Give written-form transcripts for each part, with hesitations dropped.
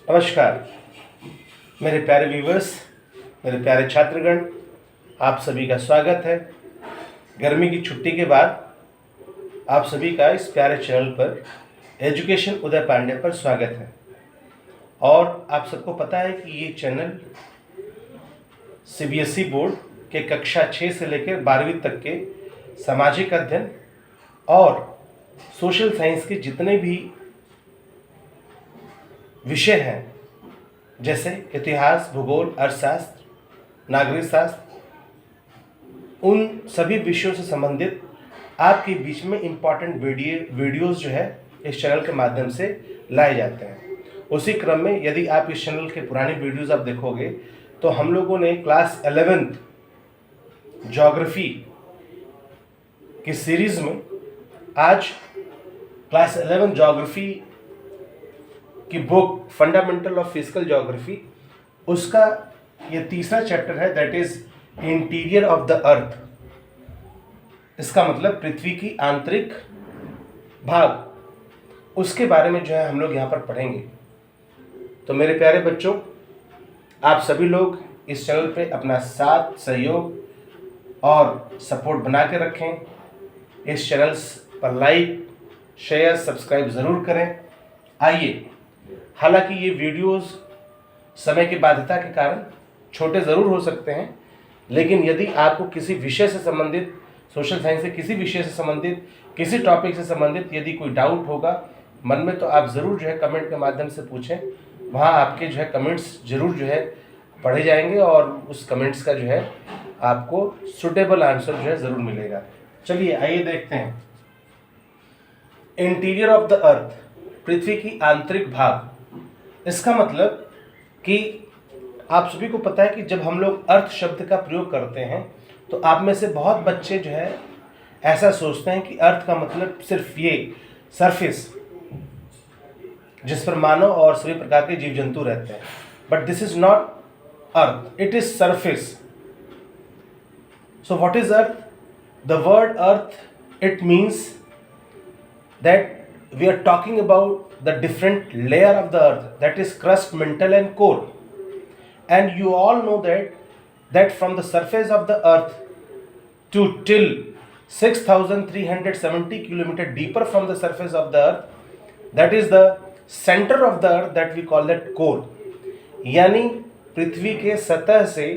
नमस्कार मेरे प्यारे व्यूवर्स, मेरे प्यारे छात्रगण, आप सभी का स्वागत है। गर्मी की छुट्टी के बाद आप सभी का इस प्यारे चैनल पर एजुकेशन उदय पांडे पर स्वागत है। और आप सबको पता है कि ये चैनल सीबीएसई बोर्ड के कक्षा 6 से लेकर 12वीं तक के सामाजिक अध्ययन और सोशल साइंस के जितने भी विषय हैं, जैसे इतिहास, भूगोल, अर्थशास्त्र, नागरिक शास्त्र, उन सभी विषयों से संबंधित आपके बीच में इम्पॉर्टेंट वीडियोस जो है इस चैनल के माध्यम से लाए जाते हैं। उसी क्रम में यदि आप इस चैनल के पुराने वीडियोस आप देखोगे तो हम लोगों ने क्लास 11th ज्योग्राफी की सीरीज में आज क्लास 11 ज्योग्राफी की book fundamental of physical geography, उसका ये तीसरा चैप्टर है, that is interior of the earth. इसका मतलब पृथ्वी की आंतरिक भाग, उसके बारे में जो है हम लोग यहाँ पर पढ़ेंगे। तो मेरे प्यारे बच्चों, आप सभी लोग इस चैनल पे अपना साथ, सहयोग और सपोर्ट बना के रखें। इस चैनल पर लाइक, शेयर, सब्सक्राइब ज़रूर करें। आइए, हालांकि ये वीडियोस समय की बाध्यता के कारण छोटे ज़रूर हो सकते हैं, लेकिन यदि आपको किसी विषय से संबंधित, सोशल साइंस से किसी विषय से संबंधित, किसी टॉपिक से संबंधित यदि कोई डाउट होगा मन में, तो आप ज़रूर जो है कमेंट के माध्यम से पूछें। वहाँ आपके जो है कमेंट्स ज़रूर जो है पढ़े जाएंगे और उस कमेंट्स का जो है आपको सुटेबल आंसर जो है ज़रूर मिलेगा। चलिए आइए देखते हैं। इंटीरियर ऑफ द अर्थ, पृथ्वी की आंतरिक भाग। इसका मतलब कि आप सभी को पता है कि जब हम लोग अर्थ शब्द का प्रयोग करते हैं तो आप में से बहुत बच्चे जो है ऐसा सोचते हैं कि अर्थ का मतलब सिर्फ ये सरफेस जिस पर मानव और सभी प्रकार के जीव जंतु रहते हैं, but this is not earth, it is surface. So what is earth? The word earth, it means that we are talking about the different layer of the earth, that is crust, mantle and core. And you all know that from the surface of the earth to till 6370 kilometer deeper from the surface of the earth, that is the center of the earth, that we call that core. यानी पृथ्वी के सतह से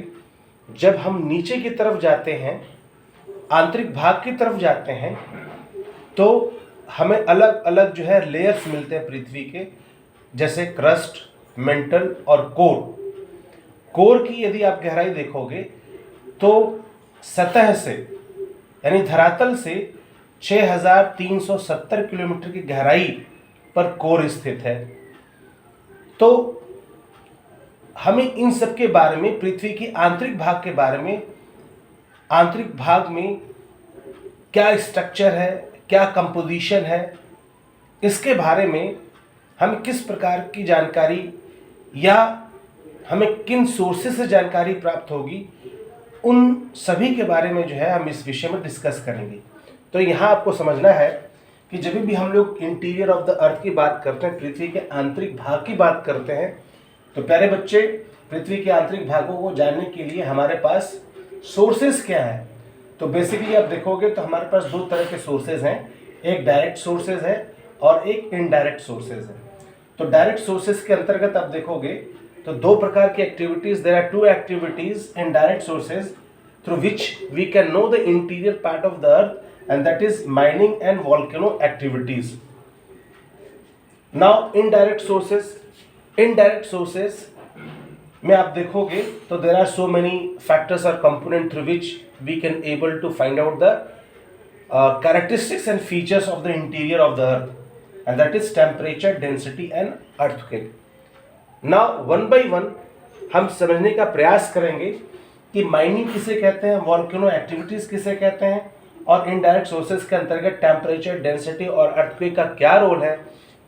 जब हम नीचे की तरफ जाते हैं, आंतरिक भाग की तरफ जाते हैं, तो हमें अलग अलग जो है लेयर्स मिलते हैं पृथ्वी के, जैसे क्रस्ट, मेंटल और कोर। कोर की यदि आप गहराई देखोगे तो सतह से यानी धरातल से 6370 किलोमीटर की गहराई पर कोर स्थित है। तो हमें इन सब के बारे में, पृथ्वी की आंतरिक भाग के बारे में, आंतरिक भाग में क्या स्ट्रक्चर है, क्या कंपोजिशन है, इसके बारे में हम किस प्रकार की जानकारी या हमें किन सोर्सेस से जानकारी प्राप्त होगी, उन सभी के बारे में जो है हम इस विषय में डिस्कस करेंगे। तो यहाँ आपको समझना है कि जब भी हम लोग इंटीरियर ऑफ द अर्थ की बात करते हैं, पृथ्वी के आंतरिक भाग की बात करते हैं, तो प्यारे बच्चे, पृथ्वी के आंतरिक भागों को जानने के लिए हमारे पास सोर्सेस क्या है। तो बेसिकली आप देखोगे तो हमारे पास दो तरह के सोर्सेज हैं, एक डायरेक्ट सोर्सेज है और एक इनडायरेक्ट सोर्सेज है। तो डायरेक्ट सोर्सेज के अंतर्गत आप देखोगे तो दो प्रकार की activities, there are two activities in direct sources through which we can know the interior part of the earth, and that is mining and volcano activities. Now indirect sources में आप देखोगे तो there are so many factors और component through which we can able to find out the characteristics and features of the interior of the earth, and that is temperature, density and earthquake. Now one by one हम समझने का प्रयास करेंगे कि mining किसे कहते हैं, volcano activities किसे कहते हैं, और इनडायरेक्ट सोर्सेज के अंतर्गत टेम्परेचर, डेंसिटी और अर्थक्वेक का क्या रोल है,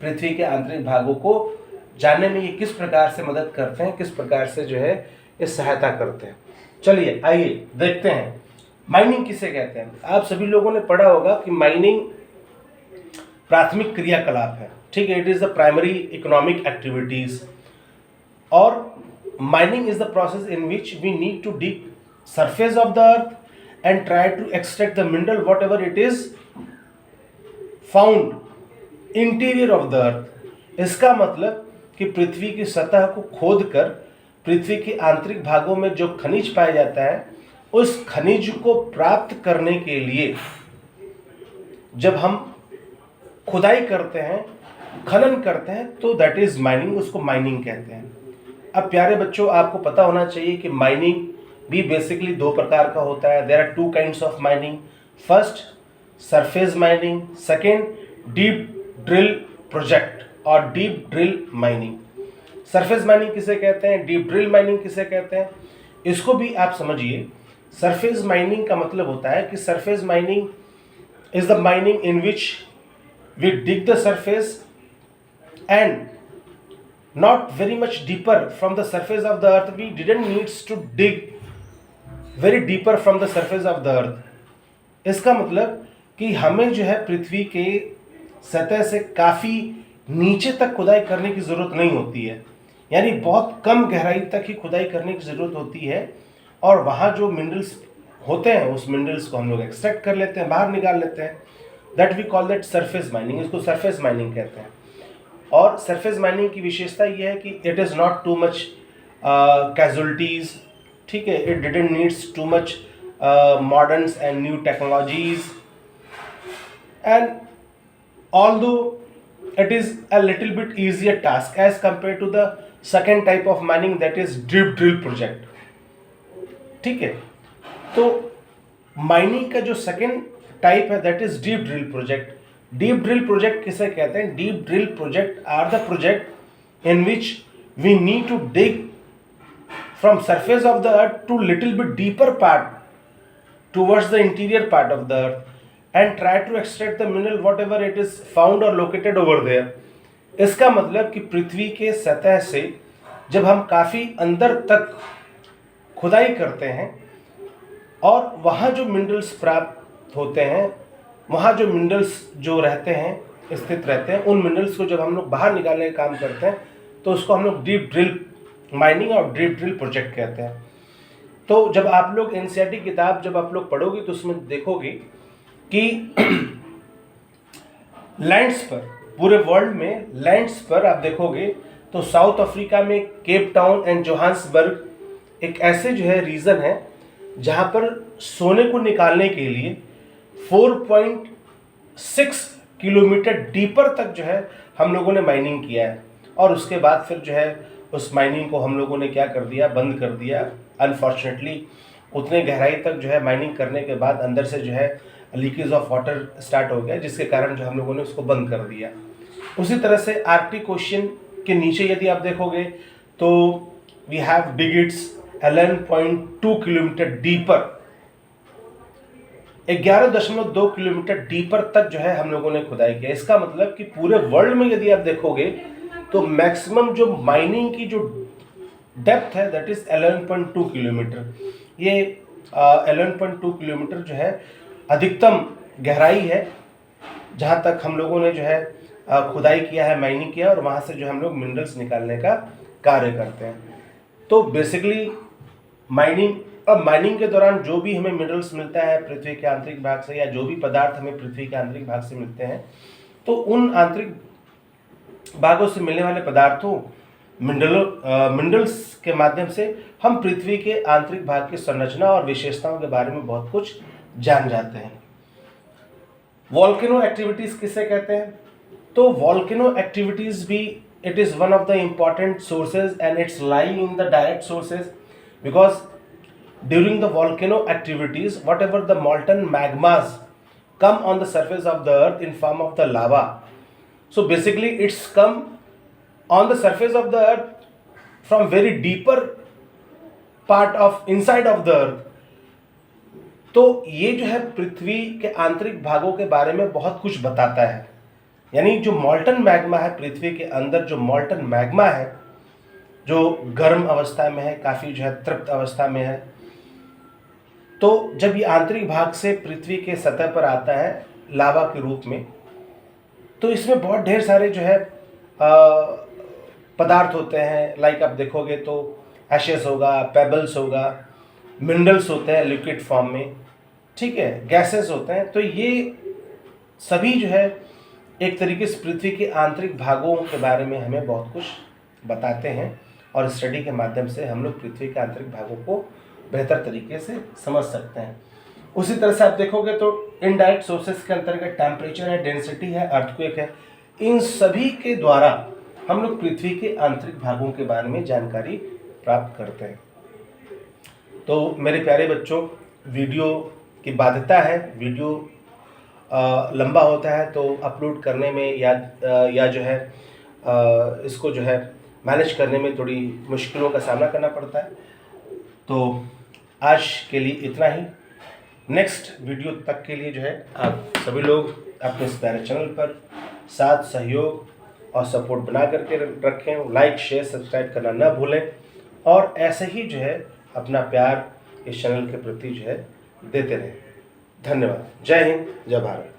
पृथ्वी के आंतरिक भागों को जानने में ये किस प्रकार से मदद करते हैं, किस प्रकार से जो है ये सहायता करते हैं। चलिए आइए देखते हैं माइनिंग किसे कहते हैं। आप सभी लोगों ने पढ़ा होगा कि माइनिंग प्राथमिक क्रियाकलाप है, ठीक है, it is the primary economic activities. और mining is the process in which we need to dig surface of the earth and try to extract the mineral whatever it is found interior of the earth. इसका मतलब कि पृथ्वी की सतह को खोदकर पृथ्वी के आंतरिक भागों में जो खनिज पाया जाता है, उस खनिज को प्राप्त करने के लिए जब हम खुदाई करते हैं, खनन करते हैं, तो दैट इज माइनिंग, उसको माइनिंग कहते हैं। अब प्यारे बच्चों, आपको पता होना चाहिए कि माइनिंग भी बेसिकली दो प्रकार का होता है। There are two kinds of mining. First surface mining, second deep drill project और deep drill mining. Surface mining किसे कहते हैं, डीप ड्रिल माइनिंग किसे कहते हैं, इसको भी आप समझिए। सरफेस माइनिंग का मतलब होता है कि surface mining is the mining in which we dig the surface and not very much deeper from the surface of the earth. We didn't needs to dig very deeper from the surface of the earth. इसका मतलब कि हमें जो है पृथ्वी के सतह से काफ़ी नीचे तक खुदाई करने की ज़रूरत नहीं होती है, यानी बहुत कम गहराई तक ही खुदाई करने की ज़रूरत होती है, और वहाँ जो मिनरल्स होते हैं उस मिनरल्स को हम लोग एक्सट्रैक्ट कर लेते हैं, बाहर निकाल लेते हैं। That we call that surface mining, इसको सरफेस माइनिंग कहते हैं। और सरफेस माइनिंग की विशेषता ये है कि it is not too much casualties, ठीक है, it didn't needs too much मॉडर्न्स and new technologies, and although it is a little bit easier task as compared to the second type of mining, that is deep drill project, ठीक है। तो mining का जो second type है that is deep drill project. Deep drill project किसे कहते हैं, deep drill project are the project in which we need to dig from surface of the earth to little bit deeper part towards the interior part of the earth and try to extract the mineral whatever it is found और located over there. इसका मतलब कि पृथ्वी के सतह से जब हम काफ़ी अंदर तक खुदाई करते हैं और वहाँ जो मिनरल्स प्राप्त होते हैं, वहाँ जो मिनरल्स जो रहते हैं, स्थित रहते हैं, उन मिनरल्स को जब हम लोग बाहर निकालने का काम करते हैं तो उसको हम लोग डीप ड्रिल माइनिंग और डीप ड्रिल प्रोजेक्ट कहते हैं। तो जब आप लोग एनसीईआरटी किताब जब आप लोग पढ़ोगे तो उसमें देखोगे कि लैंड्स पर, पूरे वर्ल्ड में लैंड्स पर आप देखोगे तो साउथ अफ्रीका में केप टाउन एंड जोहान्सबर्ग एक ऐसे जो है रीजन है जहाँ पर सोने को निकालने के लिए 4.6 किलोमीटर डीपर तक जो है हम लोगों ने माइनिंग किया है, और उसके बाद फिर जो है उस माइनिंग को हम लोगों ने क्या कर दिया, बंद कर दिया। अनफॉर्चुनेटली उतने गहराई तक जो है माइनिंग करने के बाद अंदर से जो है लीकेज ऑफ वाटर स्टार्ट हो गया, जिसके कारण जो हम लोगों ने उसको बंद कर दिया। उसी तरह से आर्कटिक ओशियन के नीचे यदि आप देखोगे तो we have digits 11.2 kilometre deeper, 11.2 kilometre deeper तक जो है हम लोगों ने खुदाई किया। इसका मतलब कि पूरे वर्ल्ड में यदि आप देखोगे तो मैक्सिमम जो माइनिंग की जो डेप्थ है दैट इज 11.2 किलोमीटर। ये 11.2 किलोमीटर जो है अधिकतम गहराई है जहाँ तक हम लोगों ने जो है खुदाई किया है, माइनिंग किया, और वहाँ से जो हम लोग मिनरल्स निकालने का कार्य करते हैं। तो बेसिकली माइनिंग के दौरान जो भी हमें मिनरल्स मिलता है पृथ्वी के आंतरिक भाग से, या जो भी पदार्थ हमें पृथ्वी के आंतरिक भाग से मिलते हैं, तो उन आंतरिक भागों से मिलने वाले पदार्थों मिनरल्स के माध्यम से हम पृथ्वी के आंतरिक भाग की संरचना और विशेषताओं के बारे में बहुत कुछ जान जाते हैं। वॉल्केनो एक्टिविटीज किसे कहते हैं, तो वॉल्केनो एक्टिविटीज भी it is one of the important sources and it's lying in the direct sources, because during the volcano activities whatever the molten magmas come on the surface of the earth in form of the lava, so basically it's come on the surface of the earth from very deeper part of inside of the earth। तो ये जो है पृथ्वी के आंतरिक भागों के बारे में बहुत कुछ बताता है, यानी जो मॉल्टन मैग्मा है पृथ्वी के अंदर, जो मॉल्टन मैग्मा है जो गर्म अवस्था में है, काफ़ी जो है तृप्त अवस्था में है, तो जब ये आंतरिक भाग से पृथ्वी के सतह पर आता है लावा के रूप में, तो इसमें बहुत ढेर सारे जो है पदार्थ होते हैं, लाइक आप देखोगे तो एशेस होगा, पेबल्स होगा, मिनरल्स होते हैं लिक्विड फॉर्म में, ठीक है, गैसेस होते हैं। तो ये सभी जो है एक तरीके से पृथ्वी के आंतरिक भागों के बारे में हमें बहुत कुछ बताते हैं, और स्टडी के माध्यम से हम लोग पृथ्वी के आंतरिक भागों को बेहतर तरीके से समझ सकते हैं। उसी तरह से आप देखोगे तो इनडायरेक्ट सोर्सेस के अंतर्गत टेम्परेचर है, डेंसिटी है, अर्थक्वेक है, इन सभी के द्वारा हम लोग पृथ्वी के आंतरिक भागों के बारे में जानकारी प्राप्त करते हैं। तो मेरे प्यारे बच्चों, वीडियो की बाध्यता है, वीडियो लंबा होता है तो अपलोड करने में या जो है इसको जो है मैनेज करने में थोड़ी मुश्किलों का सामना करना पड़ता है। तो आज के लिए इतना ही। नेक्स्ट वीडियो तक के लिए जो है आप सभी लोग अपने इस प्यारे चैनल पर साथ सहयोग और सपोर्ट बना करके रखें। लाइक शेयर सब्सक्राइब करना ना भूलें, और ऐसे ही जो है अपना प्यार इस चैनल के प्रति जो है देते रहें। धन्यवाद। जय हिंद, जय भारत।